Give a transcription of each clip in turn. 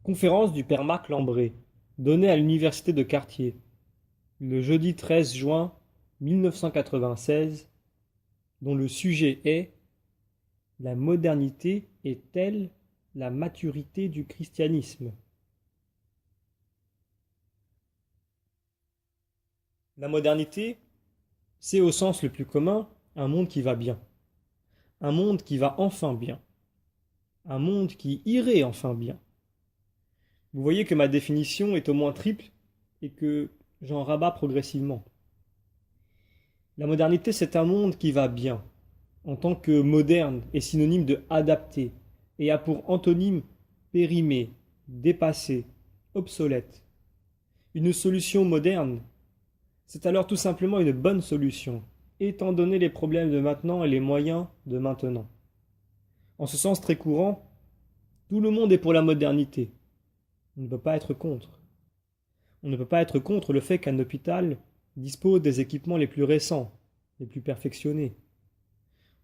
Conférence du père Marc Lambré, donnée à l'université de Cartier, le jeudi 13 juin 1996, dont le sujet est La modernité est-elle la maturité du christianisme? La modernité, c'est au sens le plus commun un monde qui va bien, un monde qui va enfin bien, un monde qui irait enfin bien. Vous voyez que ma définition est au moins triple et que j'en rabats progressivement. La modernité, c'est un monde qui va bien, en tant que moderne est synonyme de adapté et a pour antonyme périmé, dépassé, obsolète. Une solution moderne, c'est alors tout simplement une bonne solution, étant donné les problèmes de maintenant et les moyens de maintenant. En ce sens très courant, tout le monde est pour la modernité. On ne peut pas être contre. On ne peut pas être contre le fait qu'un hôpital dispose des équipements les plus récents, les plus perfectionnés.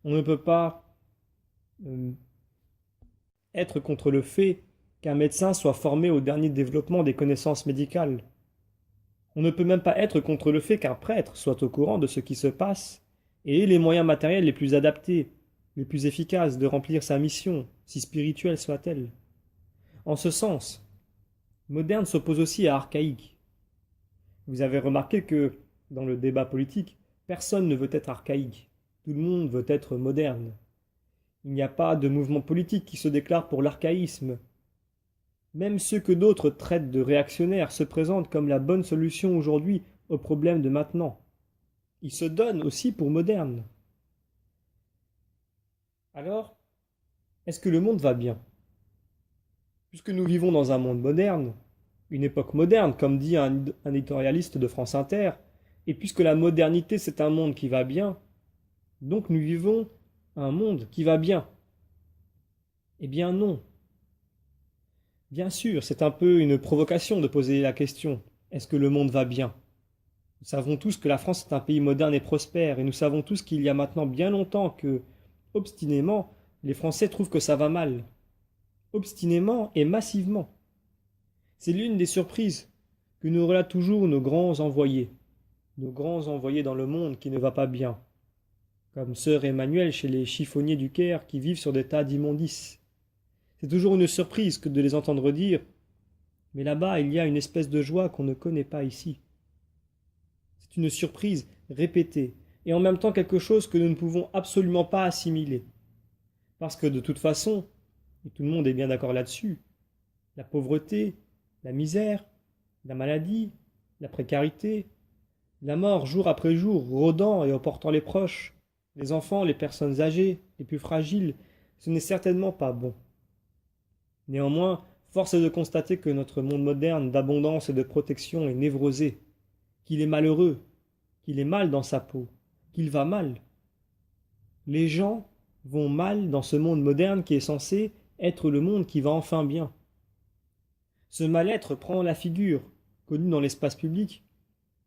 On ne peut pas euh, être contre le fait qu'un médecin soit formé au dernier développement des connaissances médicales. On ne peut même pas être contre le fait qu'un prêtre soit au courant de ce qui se passe et ait les moyens matériels les plus adaptés, les plus efficaces de remplir sa mission, si spirituelle soit-elle. En ce sens, moderne s'oppose aussi à archaïque. Vous avez remarqué que, dans le débat politique, personne ne veut être archaïque, tout le monde veut être moderne. Il n'y a pas de mouvement politique qui se déclare pour l'archaïsme. Même ceux que d'autres traitent de réactionnaires se présentent comme la bonne solution aujourd'hui aux problèmes de maintenant. Ils se donnent aussi pour modernes. Alors, est-ce que le monde va bien? Puisque nous vivons dans un monde moderne, une époque moderne, comme dit un éditorialiste de France Inter, et puisque la modernité c'est un monde qui va bien, donc nous vivons un monde qui va bien. Eh bien non. Bien sûr, c'est un peu une provocation de poser la question, est-ce que le monde va bien? Nous savons tous que la France est un pays moderne et prospère, et nous savons tous qu'il y a maintenant bien longtemps que, obstinément, les Français trouvent que ça va mal. Obstinément et massivement. C'est l'une des surprises que nous relatent toujours nos grands envoyés dans le monde qui ne va pas bien, comme sœur Emmanuelle chez les chiffonniers du Caire qui vivent sur des tas d'immondices. C'est toujours une surprise que de les entendre dire mais là-bas il y a une espèce de joie qu'on ne connaît pas ici. C'est une surprise répétée, et en même temps quelque chose que nous ne pouvons absolument pas assimiler. Parce que de toute façon, et tout le monde est bien d'accord là-dessus, la pauvreté, la misère, la maladie, la précarité, la mort jour après jour, rôdant et emportant les proches, les enfants, les personnes âgées, les plus fragiles, ce n'est certainement pas bon. Néanmoins, force est de constater que notre monde moderne d'abondance et de protection est névrosé, qu'il est malheureux, qu'il est mal dans sa peau, qu'il va mal. Les gens vont mal dans ce monde moderne qui est censé être le monde qui va enfin bien. Ce mal-être prend la figure, connue dans l'espace public,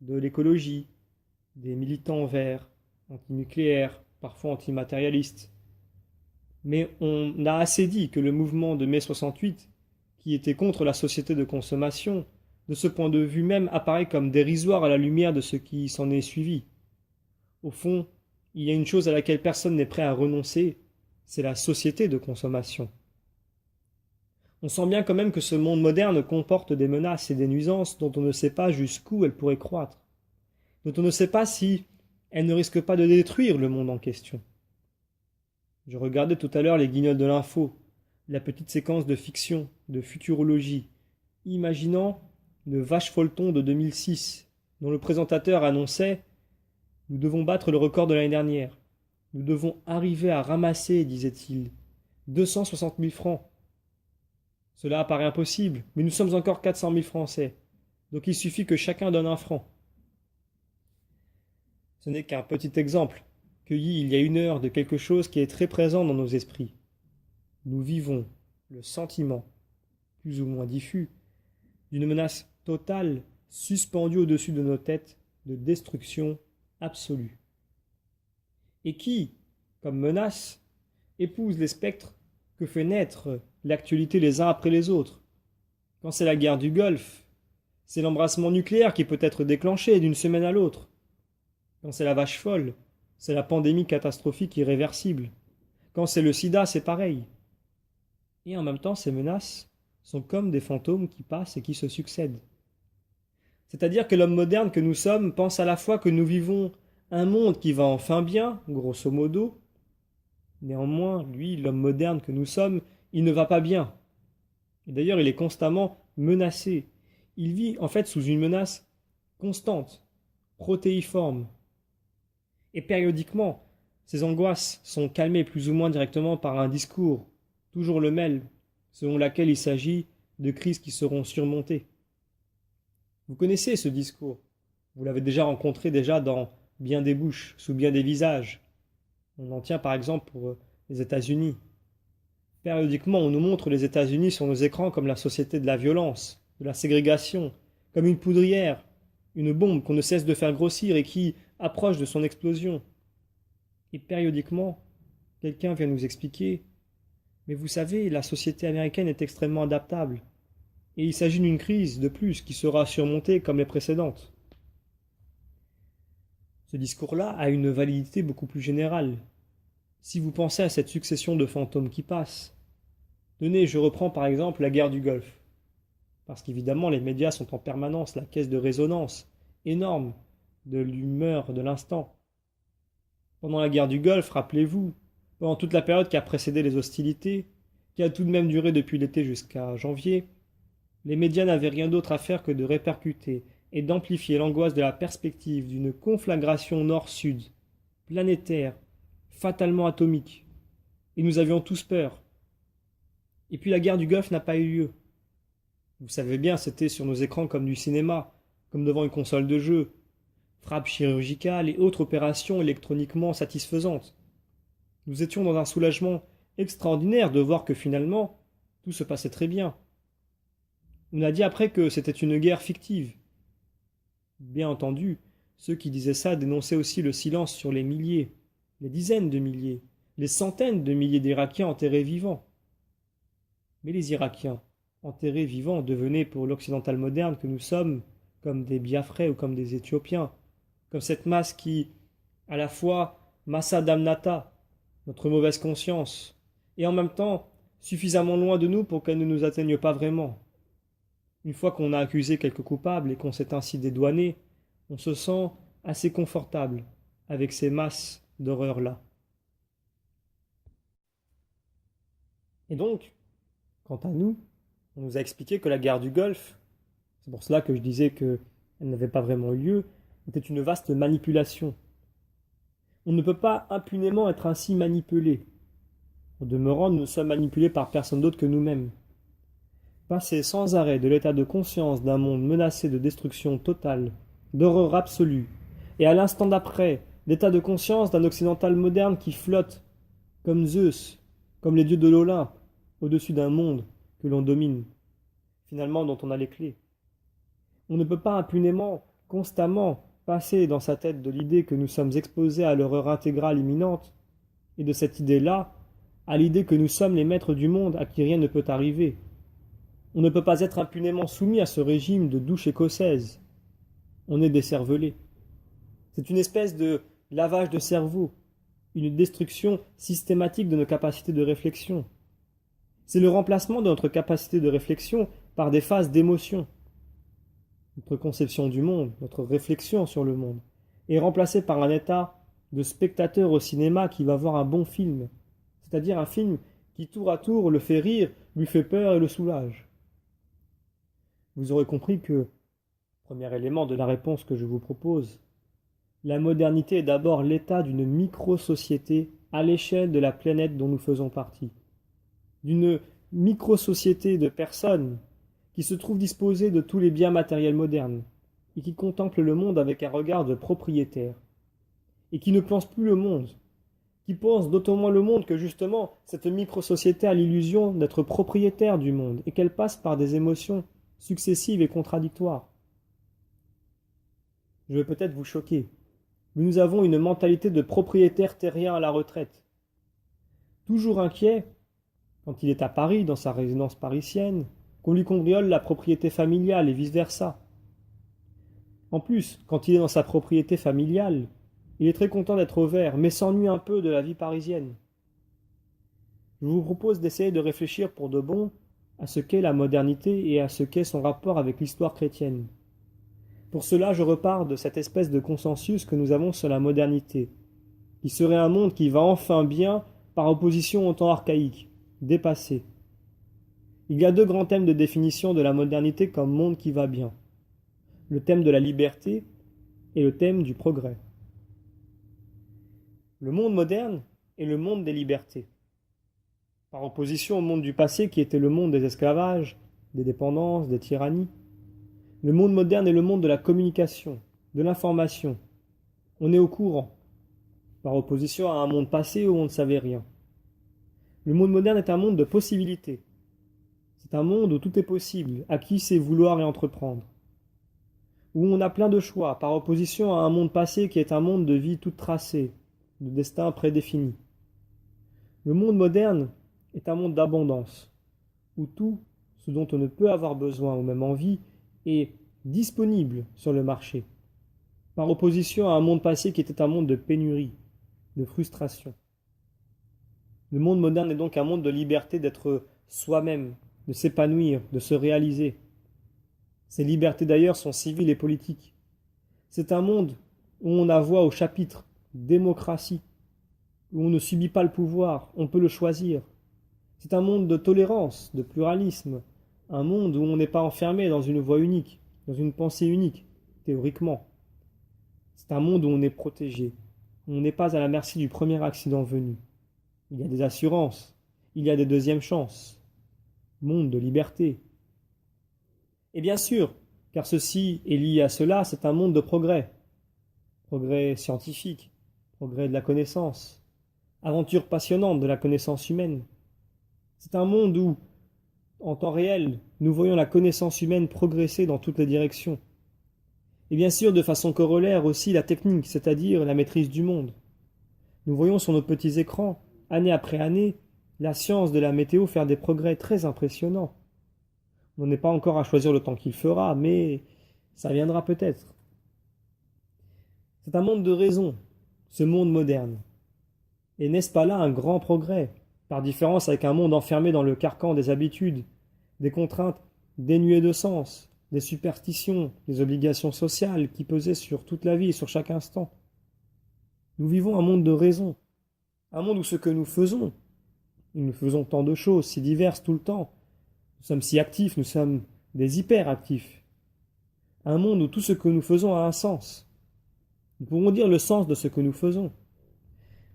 de l'écologie, des militants verts, antinucléaires, parfois antimatérialistes. Mais on a assez dit que le mouvement de mai 68, qui était contre la société de consommation, de ce point de vue même apparaît comme dérisoire à la lumière de ce qui s'en est suivi. Au fond, il y a une chose à laquelle personne n'est prêt à renoncer, c'est la société de consommation. On sent bien quand même que ce monde moderne comporte des menaces et des nuisances dont on ne sait pas jusqu'où elles pourraient croître, dont on ne sait pas si elles ne risquent pas de détruire le monde en question. Je regardais tout à l'heure les guignols de l'info, la petite séquence de fiction, de futurologie, imaginant le Vache Folleton de 2006, dont le présentateur annonçait nous devons battre le record de l'année dernière. Nous devons arriver à ramasser, disait-il, 260 000 francs. Cela apparaît impossible, mais nous sommes encore 400 000 Français. Donc il suffit que chacun donne un franc. Ce n'est qu'un petit exemple, cueilli il y a une heure de quelque chose qui est très présent dans nos esprits. Nous vivons le sentiment, plus ou moins diffus, d'une menace totale suspendue au-dessus de nos têtes de destruction absolue. Et qui, comme menace, épouse les spectres que fait naître l'actualité les uns après les autres. Quand c'est la guerre du Golfe, c'est l'embrassement nucléaire qui peut être déclenché d'une semaine à l'autre. Quand c'est la vache folle, c'est la pandémie catastrophique irréversible. Quand c'est le sida, c'est pareil. Et en même temps, ces menaces sont comme des fantômes qui passent et qui se succèdent. C'est-à-dire que l'homme moderne que nous sommes pense à la fois que nous vivons un monde qui va enfin bien, grosso modo. Néanmoins, lui, l'homme moderne que nous sommes, il ne va pas bien. Et d'ailleurs, il est constamment menacé. Il vit en fait sous une menace constante, protéiforme. Et périodiquement, ces angoisses sont calmées plus ou moins directement par un discours, toujours le même, selon lequel il s'agit de crises qui seront surmontées. Vous connaissez ce discours. Vous l'avez déjà rencontré dans bien des bouches, sous bien des visages. On en tient par exemple pour les États-Unis. Périodiquement, on nous montre les États-Unis sur nos écrans comme la société de la violence, de la ségrégation, comme une poudrière, une bombe qu'on ne cesse de faire grossir et qui approche de son explosion. Et périodiquement, quelqu'un vient nous expliquer « Mais vous savez, la société américaine est extrêmement adaptable, et il s'agit d'une crise de plus qui sera surmontée comme les précédentes. » Ce discours-là a une validité beaucoup plus générale. Si vous pensez à cette succession de fantômes qui passent, tenez, je reprends par exemple la guerre du Golfe. Parce qu'évidemment, les médias sont en permanence la caisse de résonance énorme de l'humeur de l'instant. Pendant la guerre du Golfe, rappelez-vous, pendant toute la période qui a précédé les hostilités, qui a tout de même duré depuis l'été jusqu'à janvier, les médias n'avaient rien d'autre à faire que de répercuter et d'amplifier l'angoisse de la perspective d'une conflagration nord-sud, planétaire, fatalement atomique. Et nous avions tous peur. Et puis la guerre du Golfe n'a pas eu lieu. Vous savez bien, c'était sur nos écrans comme du cinéma, comme devant une console de jeu, frappes chirurgicales et autres opérations électroniquement satisfaisantes. Nous étions dans un soulagement extraordinaire de voir que finalement, tout se passait très bien. On a dit après que c'était une guerre fictive. Bien entendu, ceux qui disaient ça dénonçaient aussi le silence sur les milliers, les dizaines de milliers, les centaines de milliers d'Irakiens enterrés vivants. Mais les Irakiens, enterrés vivants, devenaient pour l'occidental moderne que nous sommes, comme des Biafrais ou comme des Éthiopiens, comme cette masse qui, à la fois, massa damnata, notre mauvaise conscience, et en même temps, suffisamment loin de nous pour qu'elle ne nous atteigne pas vraiment. Une fois qu'on a accusé quelques coupables et qu'on s'est ainsi dédouané, on se sent assez confortable avec ces masses d'horreur-là. Et donc, quant à nous, on nous a expliqué que la guerre du Golfe, c'est pour cela que je disais qu'elle n'avait pas vraiment eu lieu, était une vaste manipulation. On ne peut pas impunément être ainsi manipulé. Au demeurant, nous ne sommes manipulés par personne d'autre que nous-mêmes. Passer sans arrêt de l'état de conscience d'un monde menacé de destruction totale, d'horreur absolue, et à l'instant d'après, l'état de conscience d'un occidental moderne qui flotte, comme Zeus, comme les dieux de l'Olympe, au-dessus d'un monde que l'on domine, finalement dont on a les clés. On ne peut pas impunément, constamment, passer dans sa tête de l'idée que nous sommes exposés à l'horreur intégrale imminente, et de cette idée-là, à l'idée que nous sommes les maîtres du monde à qui rien ne peut arriver. On ne peut pas être impunément soumis à ce régime de douche écossaise. On est décervelé. C'est une espèce de lavage de cerveau, une destruction systématique de nos capacités de réflexion. C'est le remplacement de notre capacité de réflexion par des phases d'émotion. Notre conception du monde, notre réflexion sur le monde, est remplacée par un état de spectateur au cinéma qui va voir un bon film, c'est-à-dire un film qui tour à tour le fait rire, lui fait peur et le soulage. Vous aurez compris que, premier élément de la réponse que je vous propose, la modernité est d'abord l'état d'une micro-société à l'échelle de la planète dont nous faisons partie. D'une micro-société de personnes qui se trouvent disposées de tous les biens matériels modernes et qui contemplent le monde avec un regard de propriétaire et qui ne pensent plus le monde, qui pensent d'autant moins le monde que justement cette micro-société a l'illusion d'être propriétaire du monde et qu'elle passe par des émotions successives et contradictoires. Je vais peut-être vous choquer, mais nous avons une mentalité de propriétaire terrien à la retraite. Toujours inquiet, quand il est à Paris, dans sa résidence parisienne, qu'on lui cambriole la propriété familiale et vice-versa. En plus, quand il est dans sa propriété familiale, il est très content d'être au vert, mais s'ennuie un peu de la vie parisienne. Je vous propose d'essayer de réfléchir pour de bon à ce qu'est la modernité et à ce qu'est son rapport avec l'histoire chrétienne. Pour cela, je repars de cette espèce de consensus que nous avons sur la modernité, qui serait un monde qui va enfin bien par opposition au temps archaïque, dépassé. Il y a deux grands thèmes de définition de la modernité comme monde qui va bien. Le thème de la liberté et le thème du progrès. Le monde moderne est le monde des libertés, par opposition au monde du passé qui était le monde des esclavages, des dépendances, des tyrannies. Le monde moderne est le monde de la communication, de l'information. On est au courant, par opposition à un monde passé où on ne savait rien. Le monde moderne est un monde de possibilités. C'est un monde où tout est possible, à qui sait vouloir et entreprendre. Où on a plein de choix, par opposition à un monde passé qui est un monde de vie toute tracée, de destin prédéfini. Le monde moderne est un monde d'abondance, où tout ce dont on ne peut avoir besoin ou même envie est disponible sur le marché, par opposition à un monde passé qui était un monde de pénurie, de frustration. Le monde moderne est donc un monde de liberté d'être soi-même, de s'épanouir, de se réaliser. Ces libertés d'ailleurs sont civiles et politiques. C'est un monde où on a voix au chapitre, démocratie, où on ne subit pas le pouvoir, on peut le choisir. C'est un monde de tolérance, de pluralisme, un monde où on n'est pas enfermé dans une voie unique, dans une pensée unique, théoriquement. C'est un monde où on est protégé, où on n'est pas à la merci du premier accident venu. Il y a des assurances, il y a des deuxièmes chances. Monde de liberté. Et bien sûr, car ceci est lié à cela, c'est un monde de progrès. Progrès scientifique, progrès de la connaissance, aventure passionnante de la connaissance humaine. C'est un monde où, en temps réel, nous voyons la connaissance humaine progresser dans toutes les directions. Et bien sûr, de façon corollaire aussi la technique, c'est-à-dire la maîtrise du monde. Nous voyons sur nos petits écrans, année après année, la science de la météo faire des progrès très impressionnants. On n'est pas encore à choisir le temps qu'il fera, mais ça viendra peut-être. C'est un monde de raison, ce monde moderne. Et n'est-ce pas là un grand progrès, par différence avec un monde enfermé dans le carcan des habitudes, des contraintes dénuées de sens, des superstitions, des obligations sociales qui pesaient sur toute la vie et sur chaque instant. Nous vivons un monde de raison, un monde où ce que nous faisons tant de choses, si diverses tout le temps, nous sommes si actifs, nous sommes des hyperactifs. Un monde où tout ce que nous faisons a un sens. Nous pouvons dire le sens de ce que nous faisons.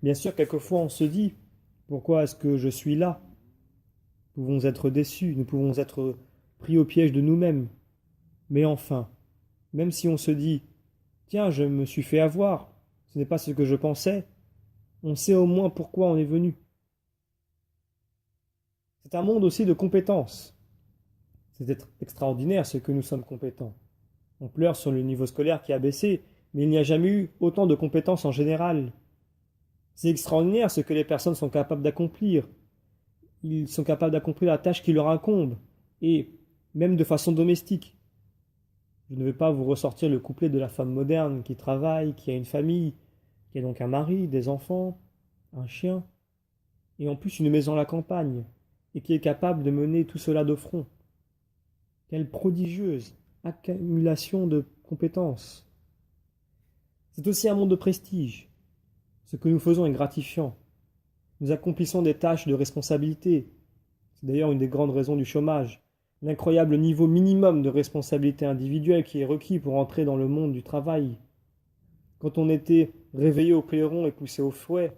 Bien sûr, quelquefois on se dit, pourquoi est-ce que je suis là? Nous pouvons être déçus, nous pouvons être pris au piège de nous-mêmes. Mais enfin, même si on se dit, tiens, je me suis fait avoir, ce n'est pas ce que je pensais, on sait au moins pourquoi on est venu. C'est un monde aussi de compétences. C'est extraordinaire ce que nous sommes compétents. On pleure sur le niveau scolaire qui a baissé, mais il n'y a jamais eu autant de compétences en général. C'est extraordinaire ce que les personnes sont capables d'accomplir. Ils sont capables d'accomplir la tâche qui leur incombe, et même de façon domestique. Je ne vais pas vous ressortir le couplet de la femme moderne qui travaille, qui a une famille, qui a donc un mari, des enfants, un chien, et en plus une maison à la campagne, et qui est capable de mener tout cela de front. Quelle prodigieuse accumulation de compétences. C'est aussi un monde de prestige. Ce que nous faisons est gratifiant. Nous accomplissons des tâches de responsabilité. C'est d'ailleurs une des grandes raisons du chômage. L'incroyable niveau minimum de responsabilité individuelle qui est requis pour entrer dans le monde du travail. Quand on était réveillé au clairon et poussé au fouet,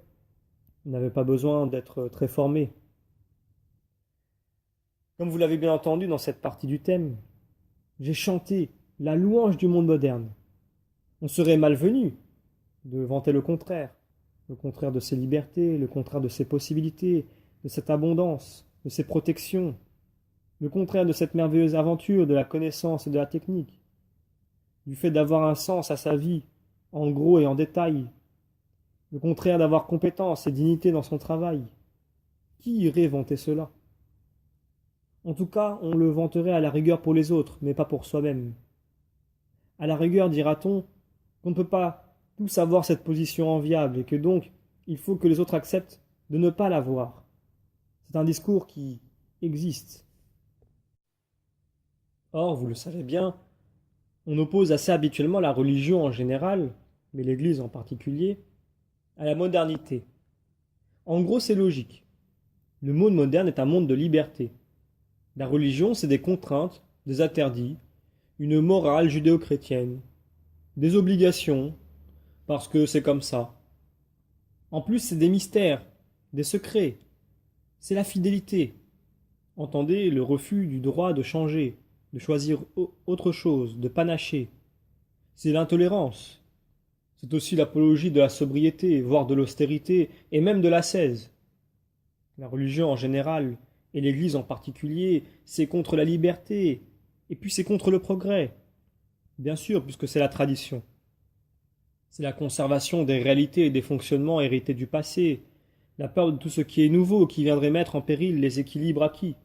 on n'avait pas besoin d'être très formé. Comme vous l'avez bien entendu dans cette partie du thème, j'ai chanté la louange du monde moderne. On serait malvenu de vanter le contraire de ses libertés, le contraire de ses possibilités, de cette abondance, de ses protections, le contraire de cette merveilleuse aventure de la connaissance et de la technique, du fait d'avoir un sens à sa vie, en gros et en détail, le contraire d'avoir compétence et dignité dans son travail. Qui irait vanter cela? En tout cas, on le vanterait à la rigueur pour les autres, mais pas pour soi-même. À la rigueur, dira-t-on, qu'on ne peut pas tous avoir cette position enviable et que donc il faut que les autres acceptent de ne pas l'avoir. C'est un discours qui existe. Or, vous le savez bien, on oppose assez habituellement la religion en général, mais l'Église en particulier, à la modernité. En gros, c'est logique. Le monde moderne est un monde de liberté. La religion, c'est des contraintes, des interdits, une morale judéo-chrétienne, des obligations, parce que c'est comme ça. En plus, c'est des mystères, des secrets. C'est la fidélité. Entendez le refus du droit de changer, de choisir autre chose, de panacher. C'est l'intolérance. C'est aussi l'apologie de la sobriété, voire de l'austérité, et même de l'ascèse. La religion en général, et l'Église en particulier, c'est contre la liberté, et puis c'est contre le progrès. Bien sûr, puisque c'est la tradition. C'est la conservation des réalités et des fonctionnements hérités du passé, la peur de tout ce qui est nouveau, qui viendrait mettre en péril les équilibres acquis.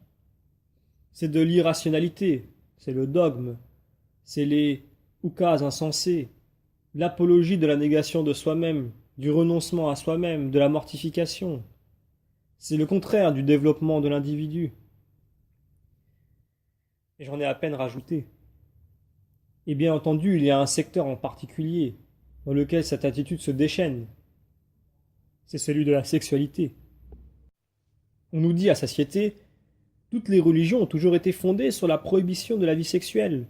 C'est de l'irrationalité, c'est le dogme, c'est les oukas insensés, l'apologie de la négation de soi-même, du renoncement à soi-même, de la mortification. C'est le contraire du développement de l'individu. Et j'en ai à peine rajouté. Et bien entendu, il y a un secteur en particulier dans lequel cette attitude se déchaîne. C'est celui de la sexualité. On nous dit à satiété, toutes les religions ont toujours été fondées sur la prohibition de la vie sexuelle.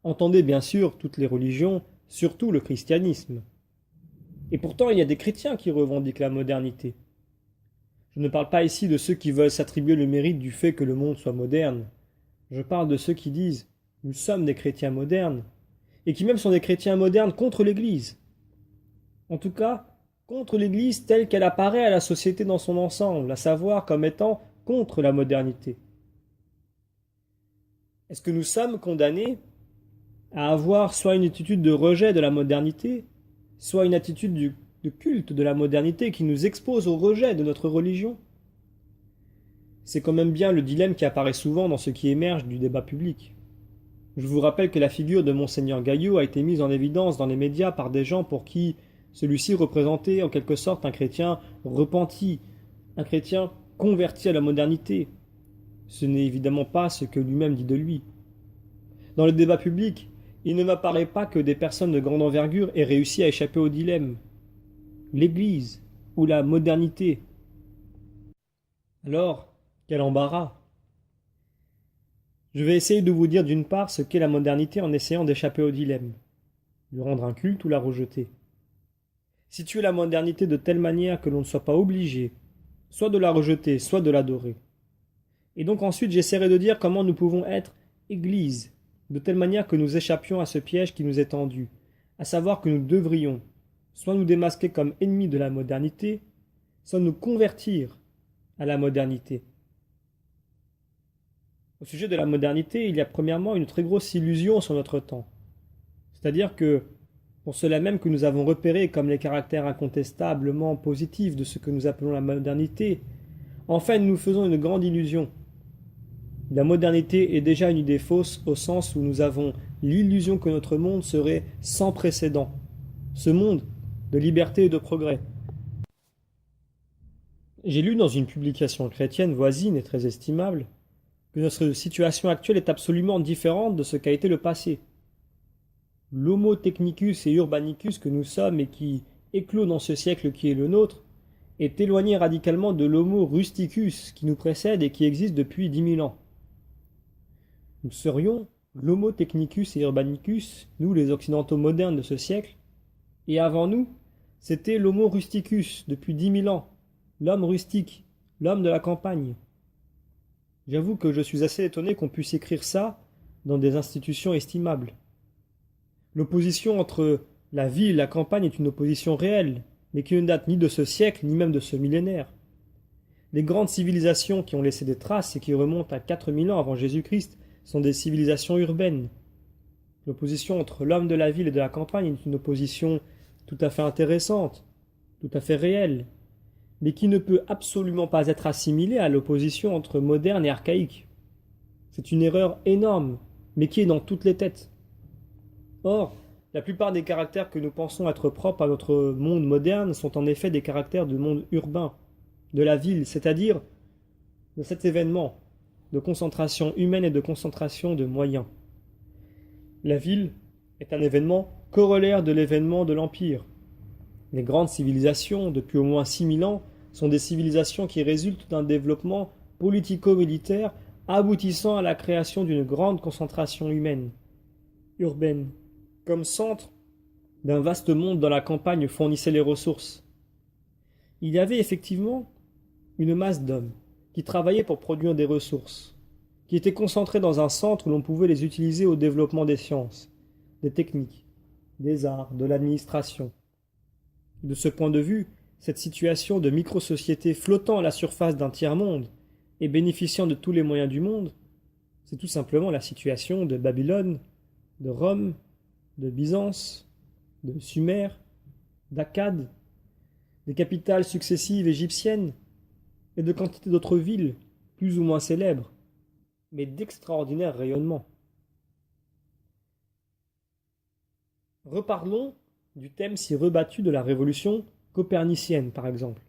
Entendez bien sûr toutes les religions, surtout le christianisme. Et pourtant, il y a des chrétiens qui revendiquent la modernité. Je ne parle pas ici de ceux qui veulent s'attribuer le mérite du fait que le monde soit moderne. Je parle de ceux qui disent « nous sommes des chrétiens modernes » et qui même sont des chrétiens modernes contre l'Église. En tout cas, contre l'Église telle qu'elle apparaît à la société dans son ensemble, à savoir comme étant contre la modernité. Est-ce que nous sommes condamnés à avoir soit une attitude de rejet de la modernité, soit une attitude de culte de la modernité qui nous expose au rejet de notre religion? C'est quand même bien le dilemme qui apparaît souvent dans ce qui émerge du débat public. Je vous rappelle que la figure de Monseigneur Gaillot a été mise en évidence dans les médias par des gens pour qui celui-ci représentait en quelque sorte un chrétien repenti, un chrétien converti à la modernité. Ce n'est évidemment pas ce que lui-même dit de lui. Dans le débat public, il ne m'apparaît pas que des personnes de grande envergure aient réussi à échapper au dilemme. L'Église ou la modernité? Alors, quel embarras! Je vais essayer de vous dire d'une part ce qu'est la modernité en essayant d'échapper au dilemme, lui rendre un culte ou la rejeter. Situer la modernité de telle manière que l'on ne soit pas obligé, soit de la rejeter, soit de l'adorer. Et donc ensuite j'essaierai de dire comment nous pouvons être Église, de telle manière que nous échappions à ce piège qui nous est tendu, à savoir que nous devrions soit nous démasquer comme ennemis de la modernité, soit nous convertir à la modernité. Au sujet de la modernité, il y a premièrement une très grosse illusion sur notre temps. C'est-à-dire que, pour cela même que nous avons repéré comme les caractères incontestablement positifs de ce que nous appelons la modernité, enfin nous faisons une grande illusion. La modernité est déjà une idée fausse au sens où nous avons l'illusion que notre monde serait sans précédent. Ce monde de liberté et de progrès. J'ai lu dans une publication chrétienne voisine et très estimable que notre situation actuelle est absolument différente de ce qu'a été le passé. L'homo technicus et urbanicus que nous sommes et qui éclot dans ce siècle qui est le nôtre est éloigné radicalement de l'homo rusticus qui nous précède et qui existe depuis 10 000 ans. Nous serions l'homo technicus et urbanicus, nous les occidentaux modernes de ce siècle, et avant nous, c'était l'homo rusticus depuis 10 000 ans, l'homme rustique, l'homme de la campagne. J'avoue que je suis assez étonné qu'on puisse écrire ça dans des institutions estimables. L'opposition entre la ville et la campagne est une opposition réelle, mais qui ne date ni de ce siècle, ni même de ce millénaire. Les grandes civilisations qui ont laissé des traces et qui remontent à 4000 ans avant Jésus-Christ sont des civilisations urbaines. L'opposition entre l'homme de la ville et de la campagne est une opposition tout à fait intéressante, tout à fait réelle, mais qui ne peut absolument pas être assimilée à l'opposition entre moderne et archaïque. C'est une erreur énorme, mais qui est dans toutes les têtes. Or, la plupart des caractères que nous pensons être propres à notre monde moderne sont en effet des caractères du monde urbain, de la ville, c'est-à-dire de cet événement de concentration humaine et de concentration de moyens. La ville est un événement corollaire de l'événement de l'Empire. Les grandes civilisations, depuis au moins 6000 ans, sont des civilisations qui résultent d'un développement politico-militaire aboutissant à la création d'une grande concentration humaine, urbaine, comme centre d'un vaste monde dont la campagne fournissait les ressources. Il y avait effectivement une masse d'hommes qui travaillaient pour produire des ressources, qui étaient concentrés dans un centre où l'on pouvait les utiliser au développement des sciences, des techniques, des arts, de l'administration. De ce point de vue, cette situation de micro-société flottant à la surface d'un tiers-monde et bénéficiant de tous les moyens du monde, c'est tout simplement la situation de Babylone, de Rome, de Byzance, de Sumer, d'Akkad, des capitales successives égyptiennes, et de quantité d'autres villes, plus ou moins célèbres, mais d'extraordinaire rayonnement. Reparlons du thème si rebattu de la révolution copernicienne, par exemple.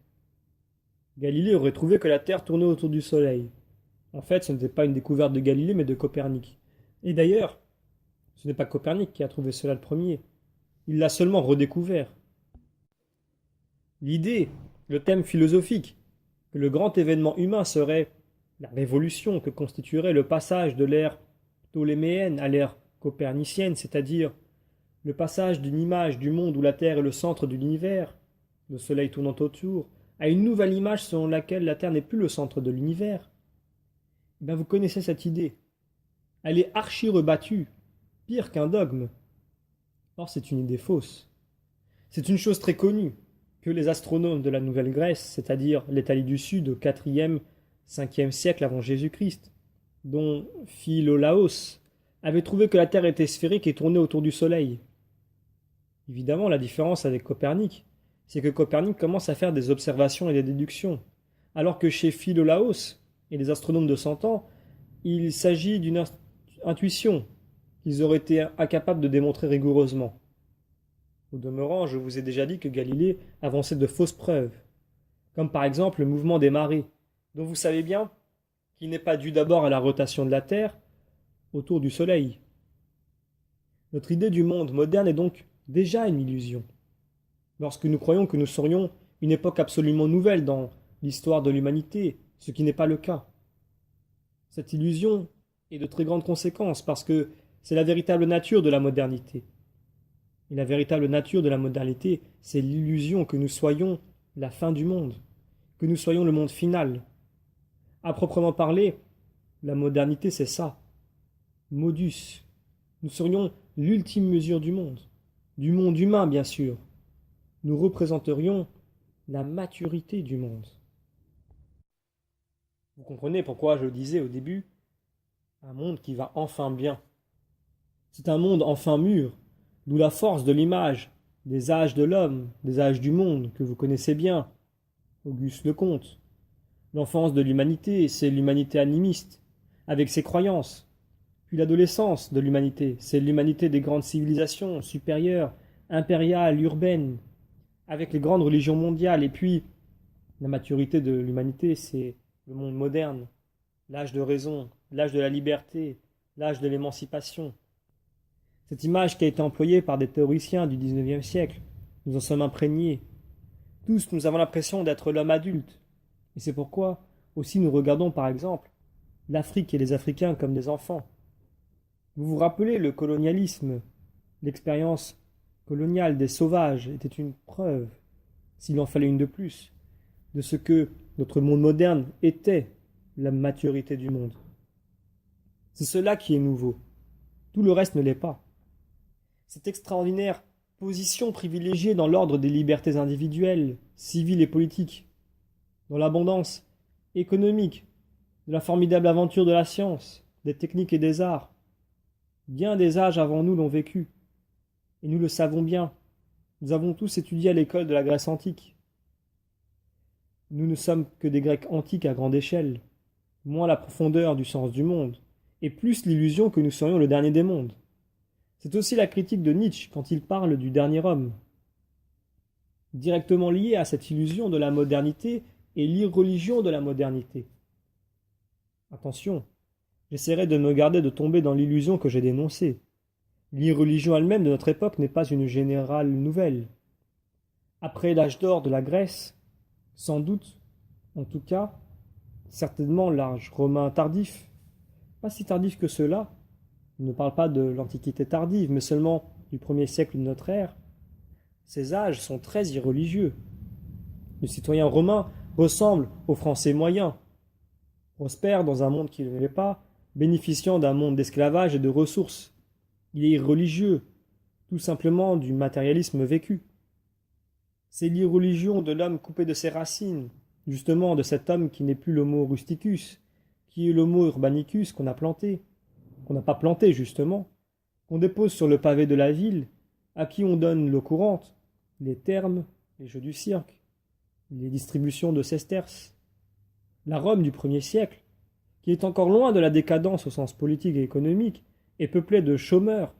Galilée aurait trouvé que la Terre tournait autour du Soleil. En fait, ce n'était pas une découverte de Galilée, mais de Copernic. Et d'ailleurs, ce n'est pas Copernic qui a trouvé cela le premier. Il l'a seulement redécouvert. L'idée, le thème philosophique, que le grand événement humain serait la révolution que constituerait le passage de l'ère ptoléméenne à l'ère copernicienne, c'est-à-dire le passage d'une image du monde où la Terre est le centre de l'univers, le Soleil tournant autour, à une nouvelle image selon laquelle la Terre n'est plus le centre de l'univers. Eh bien, vous connaissez cette idée. Elle est archi-rebattue, pire qu'un dogme. Or, c'est une idée fausse. C'est une chose très connue, que les astronomes de la Nouvelle-Grèce, c'est-à-dire l'Italie du Sud au IVe, 5e siècle avant Jésus-Christ, dont Philolaos, avaient trouvé que la Terre était sphérique et tournait autour du Soleil. Évidemment, la différence avec Copernic, c'est que Copernic commence à faire des observations et des déductions, alors que chez Philolaos et les astronomes de 100 ans, il s'agit d'une intuition qu'ils auraient été incapables de démontrer rigoureusement. Au demeurant, je vous ai déjà dit que Galilée avançait de fausses preuves, comme par exemple le mouvement des marées, dont vous savez bien qu'il n'est pas dû d'abord à la rotation de la Terre autour du Soleil. Notre idée du monde moderne est donc déjà une illusion. Lorsque nous croyons que nous serions une époque absolument nouvelle dans l'histoire de l'humanité, ce qui n'est pas le cas. Cette illusion est de très grandes conséquences parce que c'est la véritable nature de la modernité. Et la véritable nature de la modernité, c'est l'illusion que nous soyons la fin du monde, que nous soyons le monde final. À proprement parler, la modernité, c'est ça. Modus. Nous serions l'ultime mesure du monde humain bien sûr. Nous représenterions la maturité du monde. Vous comprenez pourquoi je le disais au début, un monde qui va enfin bien. C'est un monde enfin mûr, d'où la force de l'image, des âges de l'homme, des âges du monde, que vous connaissez bien, Auguste Lecomte. L'enfance de l'humanité, c'est l'humanité animiste, avec ses croyances. Puis l'adolescence de l'humanité, c'est l'humanité des grandes civilisations supérieures, impériales, urbaines, avec les grandes religions mondiales. Et puis, la maturité de l'humanité, c'est le monde moderne, l'âge de raison, l'âge de la liberté, l'âge de l'émancipation. Cette image qui a été employée par des théoriciens du XIXe siècle, nous en sommes imprégnés. Tous, nous avons l'impression d'être l'homme adulte. Et c'est pourquoi aussi nous regardons par exemple l'Afrique et les Africains comme des enfants. Vous vous rappelez le colonialisme, l'expérience coloniale des sauvages était une preuve, s'il en fallait une de plus, de ce que notre monde moderne était la maturité du monde. C'est cela qui est nouveau. Tout le reste ne l'est pas. Cette extraordinaire position privilégiée dans l'ordre des libertés individuelles, civiles et politiques, dans l'abondance économique, de la formidable aventure de la science, des techniques et des arts. Bien des âges avant nous l'ont vécu. Et nous le savons bien. Nous avons tous étudié à l'école de la Grèce antique. Nous ne sommes que des Grecs antiques à grande échelle, moins la profondeur du sens du monde, et plus l'illusion que nous serions le dernier des mondes. C'est aussi la critique de Nietzsche quand il parle du dernier homme. Directement liée à cette illusion de la modernité est l'irreligion de la modernité. Attention, j'essaierai de me garder de tomber dans l'illusion que j'ai dénoncée. L'irreligion elle-même de notre époque n'est pas une générale nouvelle. Après l'âge d'or de la Grèce, sans doute, en tout cas, certainement l'âge romain tardif, pas si tardif que cela, on ne parle pas de l'Antiquité tardive, mais seulement du 1er siècle de notre ère, ces âges sont très irreligieux. Le citoyen romain ressemble au Français moyen, prospère dans un monde qui ne l'est pas, bénéficiant d'un monde d'esclavage et de ressources. Il est irreligieux, tout simplement du matérialisme vécu. C'est l'irreligion de l'homme coupé de ses racines, justement de cet homme qui n'est plus l'homo rusticus, qui est l'homo urbanicus qu'on a planté, qu'on n'a pas planté justement, qu'on dépose sur le pavé de la ville, à qui on donne l'eau courante, les thermes, les jeux du cirque, les distributions de sesterces. La Rome du 1er siècle, qui est encore loin de la décadence au sens politique et économique, est peuplée de chômeurs,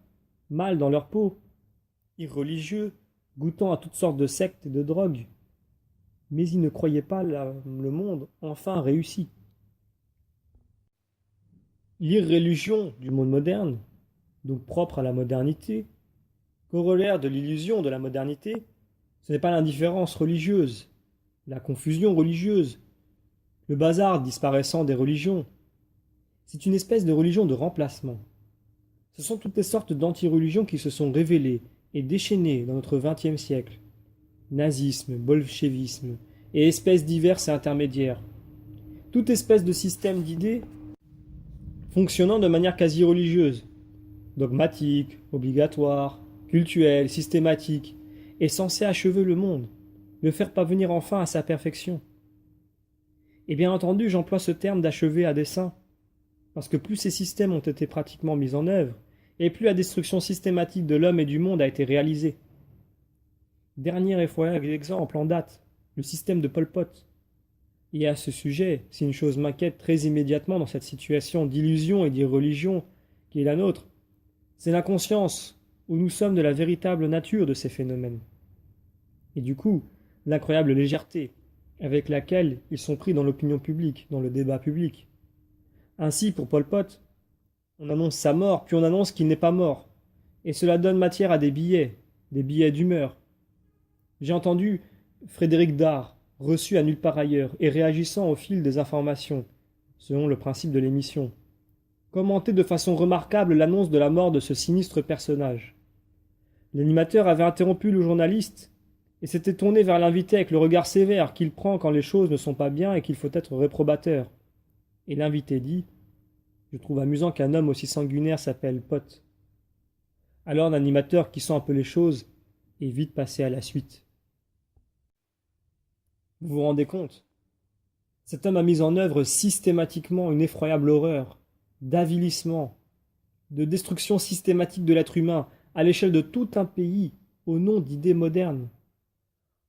mal dans leur peau, irreligieux, goûtant à toutes sortes de sectes et de drogues. Mais ils ne croyaient pas le monde enfin réussi. L'irréligion du monde moderne, donc propre à la modernité, corollaire de l'illusion de la modernité, ce n'est pas l'indifférence religieuse, la confusion religieuse, le bazar disparaissant des religions. C'est une espèce de religion de remplacement. Ce sont toutes les sortes d'anti-religions qui se sont révélées et déchaînées dans notre XXe siècle. Nazisme, bolchevisme et espèces diverses et intermédiaires. Toute espèce de système d'idées fonctionnant de manière quasi religieuse, dogmatique, obligatoire, cultuelle, systématique, est censée achever le monde, le faire parvenir enfin à sa perfection. Et bien entendu, j'emploie ce terme d'achever à dessein, parce que plus ces systèmes ont été pratiquement mis en œuvre, et plus la destruction systématique de l'homme et du monde a été réalisée. Dernier effroyable exemple en date, le système de Pol Pot. Et à ce sujet, si une chose m'inquiète très immédiatement dans cette situation d'illusion et d'irreligion qui est la nôtre, c'est l'inconscience où nous sommes de la véritable nature de ces phénomènes. Et du coup, l'incroyable légèreté avec laquelle ils sont pris dans l'opinion publique, dans le débat public. Ainsi, pour Pol Pot, on annonce sa mort, puis on annonce qu'il n'est pas mort. Et cela donne matière à des billets d'humeur. J'ai entendu Frédéric Dard, reçu à nulle part ailleurs, et réagissant au fil des informations, selon le principe de l'émission, commenter de façon remarquable l'annonce de la mort de ce sinistre personnage. L'animateur avait interrompu le journaliste et s'était tourné vers l'invité avec le regard sévère qu'il prend quand les choses ne sont pas bien et qu'il faut être réprobateur. Et l'invité dit « Je trouve amusant qu'un homme aussi sanguinaire s'appelle Pot. » Alors l'animateur, qui sent un peu les choses, est vite passé à la suite. Vous vous rendez compte? Cet homme a mis en œuvre systématiquement une effroyable horreur, d'avilissement, de destruction systématique de l'être humain à l'échelle de tout un pays au nom d'idées modernes,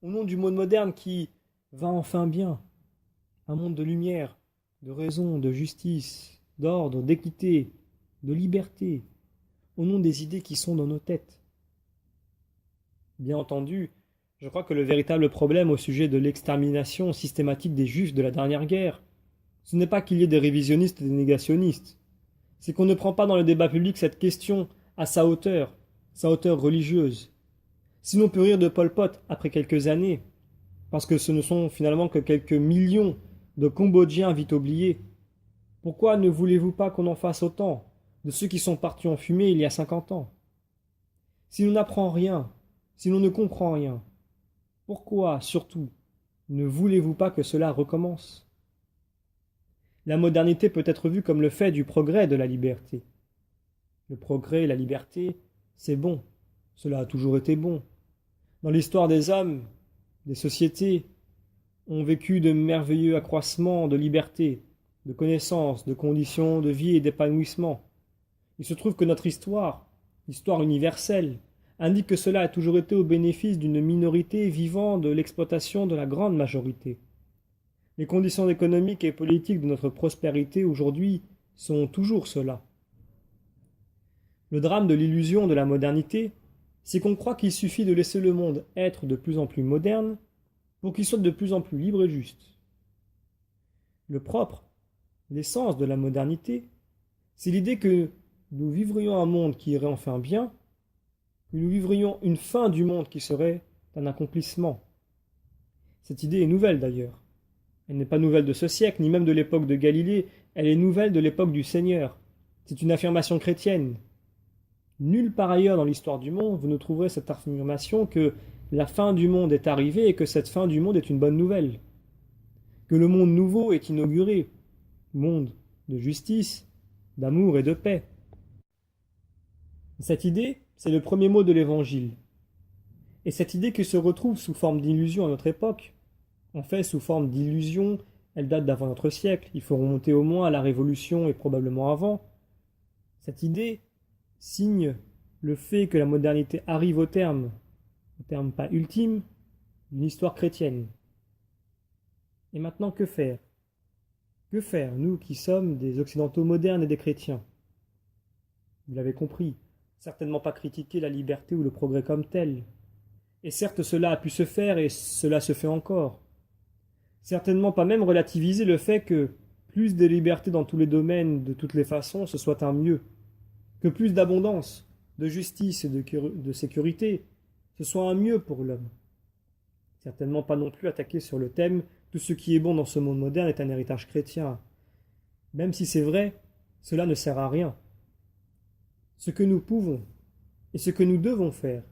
au nom du monde moderne qui va enfin bien, un monde de lumière, de raison, de justice, d'ordre, d'équité, de liberté, au nom des idées qui sont dans nos têtes. Bien entendu, je crois que le véritable problème au sujet de l'extermination systématique des Juifs de la dernière guerre, ce n'est pas qu'il y ait des révisionnistes et des négationnistes, c'est qu'on ne prend pas dans le débat public cette question à sa hauteur religieuse. Si l'on peut rire de Pol Pot après quelques années, parce que ce ne sont finalement que quelques millions de Cambodgiens vite oubliés, pourquoi ne voulez-vous pas qu'on en fasse autant de ceux qui sont partis en fumée il y a 50 ans? Si l'on n'apprend rien, si l'on ne comprend rien, pourquoi, surtout, ne voulez-vous pas que cela recommence? La modernité peut être vue comme le fait du progrès de la liberté. Le progrès et la liberté, c'est bon, cela a toujours été bon. Dans l'histoire des hommes, des sociétés, ont vécu de merveilleux accroissements de liberté, de connaissances, de conditions de vie et d'épanouissement. Il se trouve que notre histoire universelle, indique que cela a toujours été au bénéfice d'une minorité vivant de l'exploitation de la grande majorité. Les conditions économiques et politiques de notre prospérité aujourd'hui sont toujours cela. Le drame de l'illusion de la modernité, c'est qu'on croit qu'il suffit de laisser le monde être de plus en plus moderne pour qu'il soit de plus en plus libre et juste. Le propre, l'essence de la modernité, c'est l'idée que nous vivrions un monde qui irait enfin bien, que nous vivrions une fin du monde qui serait un accomplissement. Cette idée est nouvelle d'ailleurs. Elle n'est pas nouvelle de ce siècle, ni même de l'époque de Galilée, elle est nouvelle de l'époque du Seigneur. C'est une affirmation chrétienne. Nulle part ailleurs dans l'histoire du monde, vous ne trouverez cette affirmation que la fin du monde est arrivée et que cette fin du monde est une bonne nouvelle. Que le monde nouveau est inauguré, monde de justice, d'amour et de paix. Cette idée, c'est le premier mot de l'Évangile. Et cette idée qui se retrouve sous forme d'illusion à notre époque, en fait sous forme d'illusion, elle date d'avant notre siècle, il faut remonter au moins à la Révolution et probablement avant. Cette idée signe le fait que la modernité arrive au terme pas ultime, d'une histoire chrétienne. Et maintenant, que faire? Que faire, nous qui sommes des occidentaux modernes et des chrétiens? Vous l'avez compris, certainement pas critiquer la liberté ou le progrès comme tel. Et certes, cela a pu se faire et cela se fait encore. Certainement pas même relativiser le fait que plus de liberté dans tous les domaines, de toutes les façons, ce soit un mieux. Que plus d'abondance, de justice et de sécurité, ce soit un mieux pour l'homme. Certainement pas non plus attaquer sur le thème « tout ce qui est bon dans ce monde moderne est un héritage chrétien ». Même si c'est vrai, cela ne sert à rien. Ce que nous pouvons et ce que nous devons faire,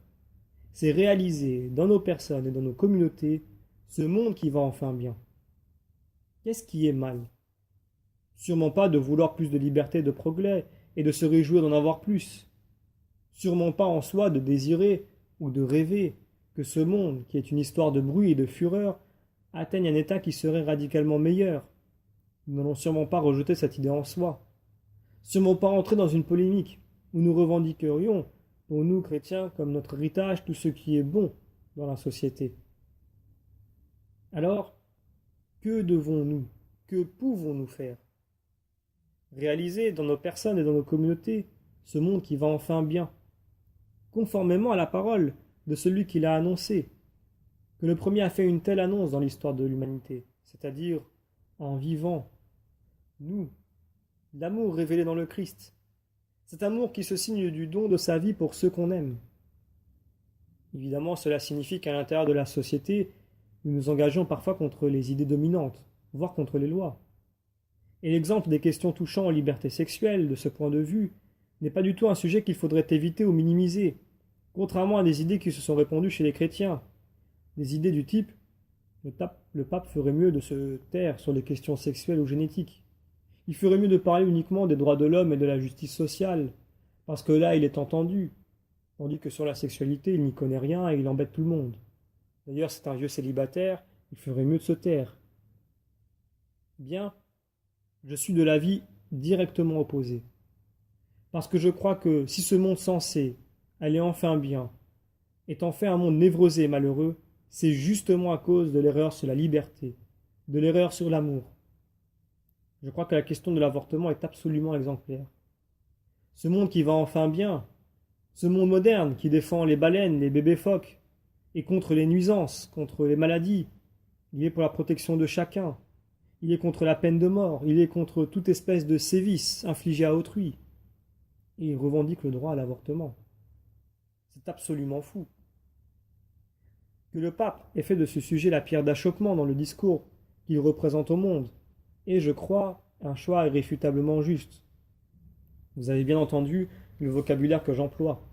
c'est réaliser dans nos personnes et dans nos communautés ce monde qui va enfin bien. Qu'est-ce qui est mal? Sûrement pas de vouloir plus de liberté et de progrès et de se réjouir d'en avoir plus. Sûrement pas en soi de désirer ou de rêver que ce monde, qui est une histoire de bruit et de fureur, atteigne un état qui serait radicalement meilleur. Nous n'allons sûrement pas rejeter cette idée en soi. Sûrement pas entrer dans une polémique où nous revendiquerions, pour nous chrétiens, comme notre héritage, tout ce qui est bon dans la société. Alors, que devons-nous, que pouvons-nous faire? Réaliser dans nos personnes et dans nos communautés ce monde qui va enfin bien, conformément à la parole de celui qui l'a annoncé, que le premier a fait une telle annonce dans l'histoire de l'humanité, c'est-à-dire en vivant, nous, l'amour révélé dans le Christ, cet amour qui se signe du don de sa vie pour ceux qu'on aime. Évidemment, cela signifie qu'à l'intérieur de la société, nous nous engageons parfois contre les idées dominantes, voire contre les lois. Et l'exemple des questions touchant aux libertés sexuelles, de ce point de vue, n'est pas du tout un sujet qu'il faudrait éviter ou minimiser, contrairement à des idées qui se sont répandues chez les chrétiens. Des idées du type le pape ferait mieux de se taire sur les questions sexuelles ou génétiques. Il ferait mieux de parler uniquement des droits de l'homme et de la justice sociale, parce que là il est entendu, tandis que sur la sexualité il n'y connaît rien et il embête tout le monde. D'ailleurs c'est un vieux célibataire, il ferait mieux de se taire. Bien, je suis de l'avis directement opposé. Parce que je crois que si ce monde censé aller enfin bien est en fait un monde névrosé et malheureux, c'est justement à cause de l'erreur sur la liberté, de l'erreur sur l'amour. Je crois que la question de l'avortement est absolument exemplaire. Ce monde qui va enfin bien, ce monde moderne qui défend les baleines, les bébés phoques, et contre les nuisances, contre les maladies, il est pour la protection de chacun, il est contre la peine de mort, il est contre toute espèce de sévice infligé à autrui, et il revendique le droit à l'avortement. C'est absolument fou. Que le pape ait fait de ce sujet la pierre d'achoppement dans le discours qu'il représente au monde est, je crois, un choix irréfutablement juste. Vous avez bien entendu le vocabulaire que j'emploie.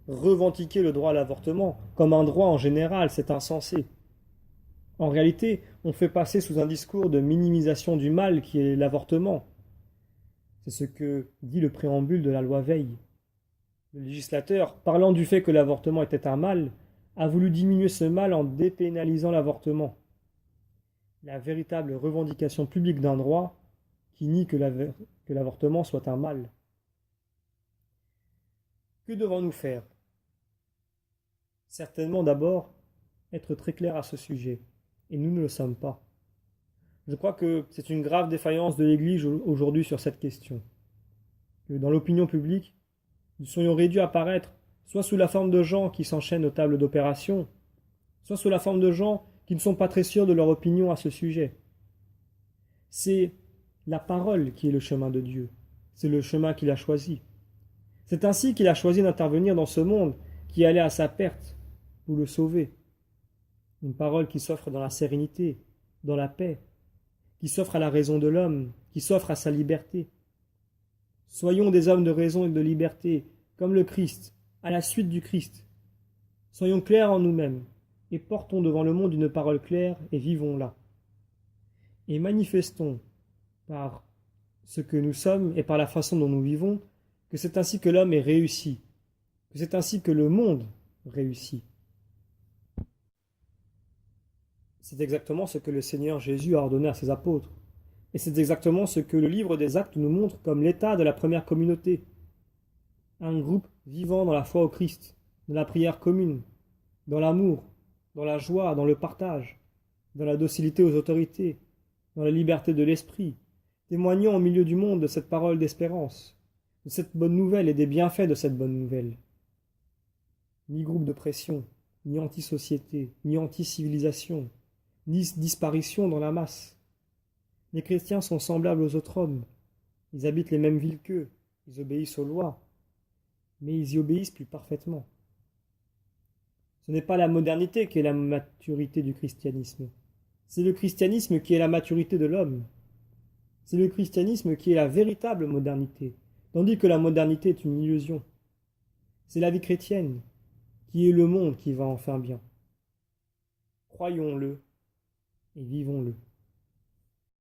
Revendiquer le droit à l'avortement comme un droit en général, c'est insensé. En réalité, on fait passer sous un discours de minimisation du mal qui est l'avortement. C'est ce que dit le préambule de la loi Veil. Le législateur, parlant du fait que l'avortement était un mal, a voulu diminuer ce mal en dépénalisant l'avortement. La véritable revendication publique d'un droit qui nie que l'avortement soit un mal. Que devons-nous faire? Certainement d'abord être très clair à ce sujet, et nous ne le sommes pas. Je crois que c'est une grave défaillance de l'Église aujourd'hui sur cette question. Que dans l'opinion publique, nous soyons réduits à apparaître soit sous la forme de gens qui s'enchaînent aux tables d'opération, soit sous la forme de gens qui ne sont pas très sûrs de leur opinion à ce sujet. C'est la parole qui est le chemin de Dieu. C'est le chemin qu'il a choisi. C'est ainsi qu'il a choisi d'intervenir dans ce monde qui allait à sa perte pour le sauver. Une parole qui s'offre dans la sérénité, dans la paix, qui s'offre à la raison de l'homme, qui s'offre à sa liberté. Soyons des hommes de raison et de liberté, comme le Christ, à la suite du Christ. Soyons clairs en nous-mêmes, et portons devant le monde une parole claire, et vivons-la. Et manifestons, par ce que nous sommes et par la façon dont nous vivons, que c'est ainsi que l'homme est réussi, que c'est ainsi que le monde réussit. C'est exactement ce que le Seigneur Jésus a ordonné à ses apôtres. Et c'est exactement ce que le livre des Actes nous montre comme l'état de la première communauté. Un groupe vivant dans la foi au Christ, dans la prière commune, dans l'amour, dans la joie, dans le partage, dans la docilité aux autorités, dans la liberté de l'esprit, témoignant au milieu du monde de cette parole d'espérance, de cette bonne nouvelle et des bienfaits de cette bonne nouvelle. Ni groupe de pression, ni anti-société, ni anti-civilisation, ni disparition dans la masse. Les chrétiens sont semblables aux autres hommes. Ils habitent les mêmes villes qu'eux, ils obéissent aux lois, mais ils y obéissent plus parfaitement. Ce n'est pas la modernité qui est la maturité du christianisme. C'est le christianisme qui est la maturité de l'homme. C'est le christianisme qui est la véritable modernité, tandis que la modernité est une illusion. C'est la vie chrétienne qui est le monde qui va enfin bien. Croyons-le et vivons-le.